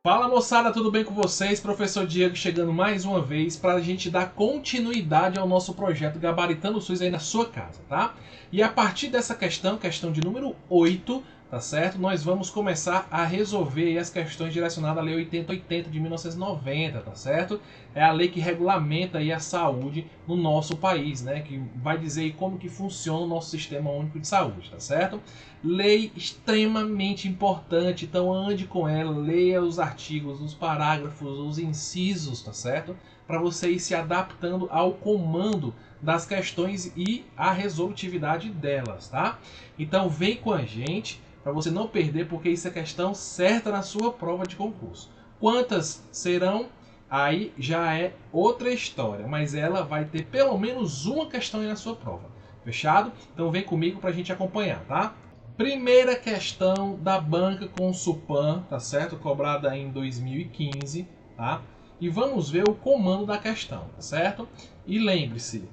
Fala moçada, tudo bem com vocês? Professor Diego chegando mais uma vez para a gente dar continuidade ao nosso projeto Gabaritando o SUS aí na sua casa, tá? E a partir dessa questão de número 8, tá certo? Nós vamos começar a resolver as questões direcionadas à Lei 8080 de 1990, tá certo? É a lei que regulamenta aí a saúde no nosso país, né? Que vai dizer aí como que funciona o nosso Sistema Único de Saúde, tá certo? Lei extremamente importante, então ande com ela, leia os artigos, os parágrafos, os incisos, tá certo? Para você ir se adaptando ao comando das questões e a resolutividade delas, tá? Então vem com a gente para você não perder, porque isso é questão certa na sua prova de concurso. Quantas serão? Aí já é outra história, mas ela vai ter pelo menos uma questão aí na sua prova. Fechado? Então vem comigo para a gente acompanhar, tá? Primeira questão da banca com Supan, tá certo? Cobrada em 2015, tá? E vamos ver o comando da questão, tá certo? E lembre-se,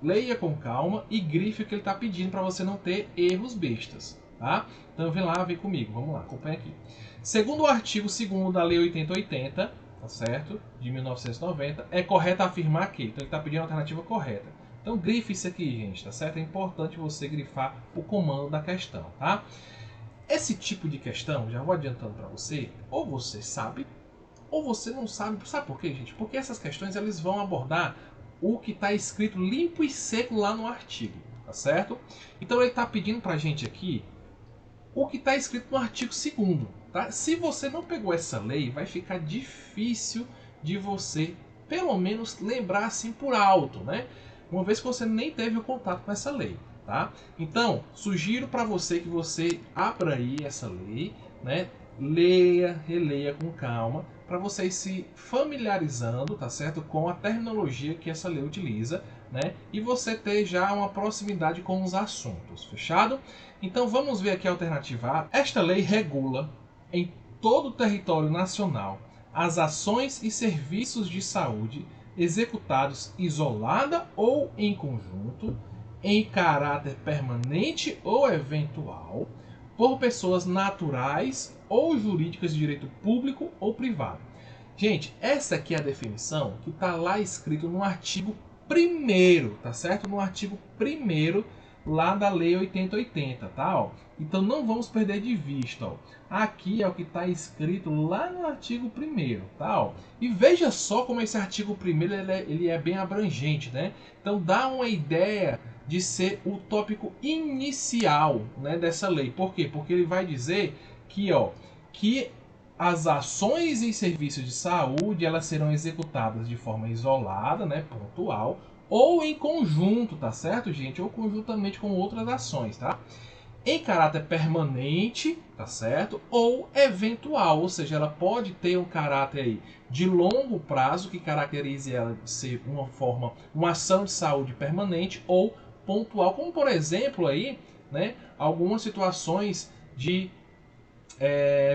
leia com calma e grife o que ele está pedindo para você não ter erros bestas, tá? Então vem lá, vem comigo, vamos lá, acompanha aqui. Segundo o artigo 2º da Lei 8080, tá certo? De 1990, é correto afirmar que, então ele está pedindo a alternativa correta. Então grife isso aqui, gente, tá certo? É importante você grifar o comando da questão, tá? Esse tipo de questão, já vou adiantando para você, ou você sabe, ou você não sabe. Sabe por quê, gente? Porque essas questões eles vão abordar o que está escrito limpo e seco lá no artigo, tá certo? Então ele está pedindo para a gente aqui o que está escrito no artigo 2º, tá? Se você não pegou essa lei, vai ficar difícil de você, pelo menos, lembrar assim por alto, né? Uma vez que você nem teve o contato com essa lei, tá? Então, sugiro para você que você abra aí essa lei, né? Leia, releia com calma, para vocês se familiarizando, tá certo? Com a terminologia que essa lei utiliza, né? E você ter já uma proximidade com os assuntos, fechado? Então vamos ver aqui a alternativa A. Esta lei regula em todo o território nacional as ações e serviços de saúde executados isolada ou em conjunto, em caráter permanente ou eventual, por pessoas naturais ou jurídicas de direito público ou privado. Gente, essa aqui é a definição que está lá escrito no artigo 1º, tá certo? No artigo 1º lá da Lei 8080, tá? Ó. Então não vamos perder de vista, ó. Aqui é o que está escrito lá no artigo 1º, tá? Ó. E veja só como esse artigo 1º ele é bem abrangente, né? Então dá uma ideia de ser o tópico inicial, né, dessa lei. Por quê? Porque ele vai dizer que, ó, que as ações e serviços de saúde elas serão executadas de forma isolada, né, pontual, ou em conjunto, tá certo, gente? Ou conjuntamente com outras ações, tá? Em caráter permanente, tá certo? Ou eventual, ou seja, ela pode ter um caráter aí de longo prazo que caracterize ela de ser uma ação de saúde permanente ou pontual, como por exemplo aí, né, algumas situações de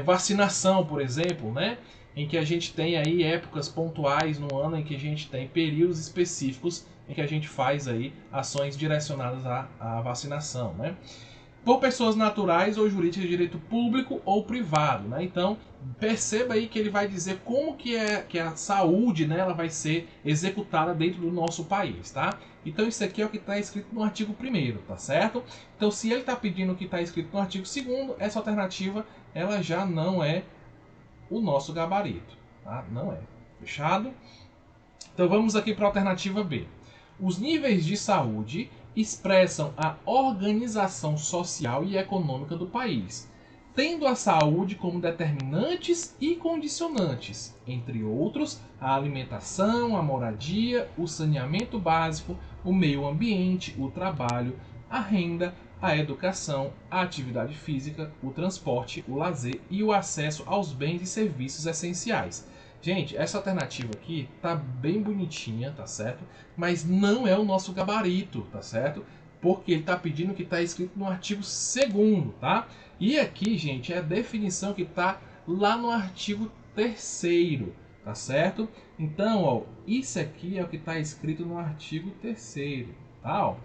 vacinação, por exemplo, né, em que a gente tem aí épocas pontuais no ano em que a gente tem períodos específicos em que a gente faz aí ações direcionadas à vacinação, né? Por pessoas naturais ou jurídicas de direito público ou privado, né? Então perceba aí que ele vai dizer como que a saúde, né, ela vai ser executada dentro do nosso país, tá? Então isso aqui é o que está escrito no artigo 1º, tá certo? Então se ele está pedindo o que está escrito no artigo 2º, essa alternativa ela já não é o nosso gabarito, tá? Não é. Fechado? Então vamos aqui para a alternativa B. Os níveis de saúde expressam a organização social e econômica do país, tendo a saúde como determinantes e condicionantes, entre outros, a alimentação, a moradia, o saneamento básico, o meio ambiente, o trabalho, a renda, a educação, a atividade física, o transporte, o lazer e o acesso aos bens e serviços essenciais. Gente, essa alternativa aqui tá bem bonitinha, tá certo? Mas não é o nosso gabarito, tá certo? Porque ele tá pedindo o que está escrito no artigo 2º, tá? E aqui, gente, é a definição que tá lá no artigo 3º, tá certo? Então, ó, isso aqui é o que está escrito no artigo 3º, tá? Ó.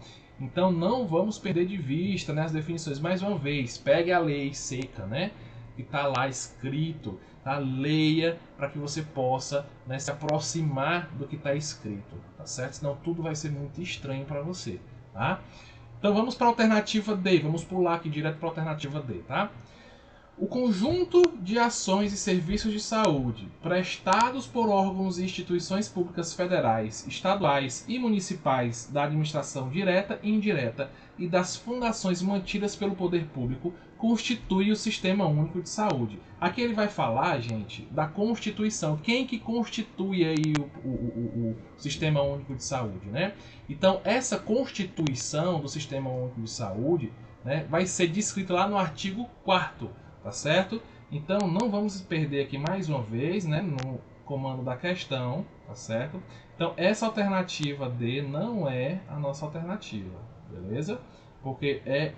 Então não vamos perder de vista, né, as definições. Mais uma vez, pegue a lei seca, né? que está lá escrito, tá? Leia para que você possa, né, se aproximar do que está escrito, tá certo? Senão tudo vai ser muito estranho para você, tá? Então vamos para a alternativa D, vamos pular aqui direto para a alternativa D, tá? O conjunto de ações e serviços de saúde prestados por órgãos e instituições públicas federais, estaduais e municipais da administração direta e indireta e das fundações mantidas pelo poder público constitui o Sistema Único de Saúde. Aqui ele vai falar, gente, da Constituição. Quem que constitui aí o Sistema Único de Saúde, né? Então, essa Constituição do Sistema Único de Saúde, né, vai ser descrita lá no artigo 4º. Tá certo? Então não vamos perder aqui mais uma vez, né, no comando da questão, tá certo? Então essa alternativa D não é a nossa alternativa, beleza? Porque é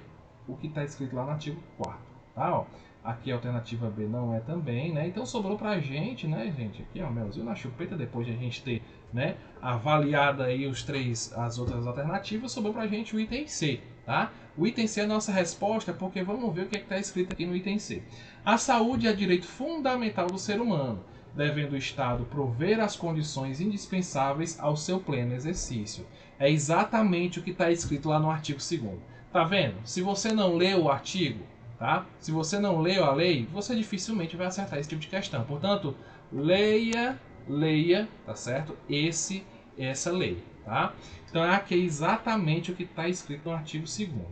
o que está escrito lá no artigo 4º, tá? Ó, aqui a alternativa B não é também, né? Então sobrou pra gente, né, gente? Aqui, ó, melzinho na chupeta, depois de a gente ter, né, avaliado aí as outras alternativas, sobrou pra gente o item C, tá? O item C é a nossa resposta, porque vamos ver o que está escrito aqui no item C. A saúde é direito fundamental do ser humano, devendo o Estado prover as condições indispensáveis ao seu pleno exercício. É exatamente o que está escrito lá no artigo 2º. Tá vendo? Se você não leu o artigo, tá? Se você não leu a lei, você dificilmente vai acertar esse tipo de questão. Portanto, leia, tá certo? Essa lei, tá? Então aqui é exatamente o que está escrito no artigo 2º.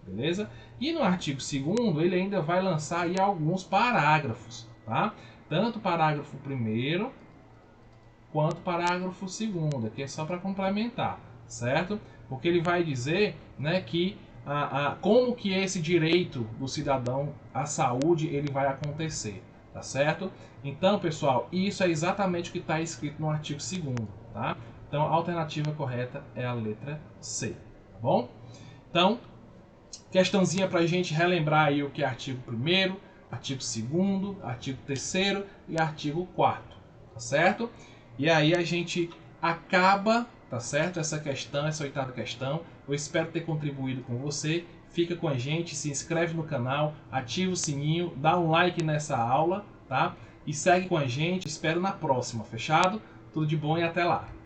Beleza? E no artigo 2º ele ainda vai lançar aí alguns parágrafos, tá? Tanto o parágrafo 1º quanto o parágrafo 2º, aqui é só para complementar, certo? Porque ele vai dizer, né, que como que esse direito do cidadão à saúde ele vai acontecer, tá certo? Então, pessoal, isso é exatamente o que está escrito no artigo 2º, tá? Então, a alternativa correta é a letra C, tá bom? Então, questãozinha para a gente relembrar aí o que é artigo 1º, artigo 2º, artigo 3º e artigo 4º, tá certo? E aí a gente acaba, tá certo? Essa questão, essa 8ª questão. Eu espero ter contribuído com você. Fica com a gente, se inscreve no canal, ativa o sininho, dá um like nessa aula, tá? E segue com a gente. Espero na próxima, fechado? Tudo de bom e até lá!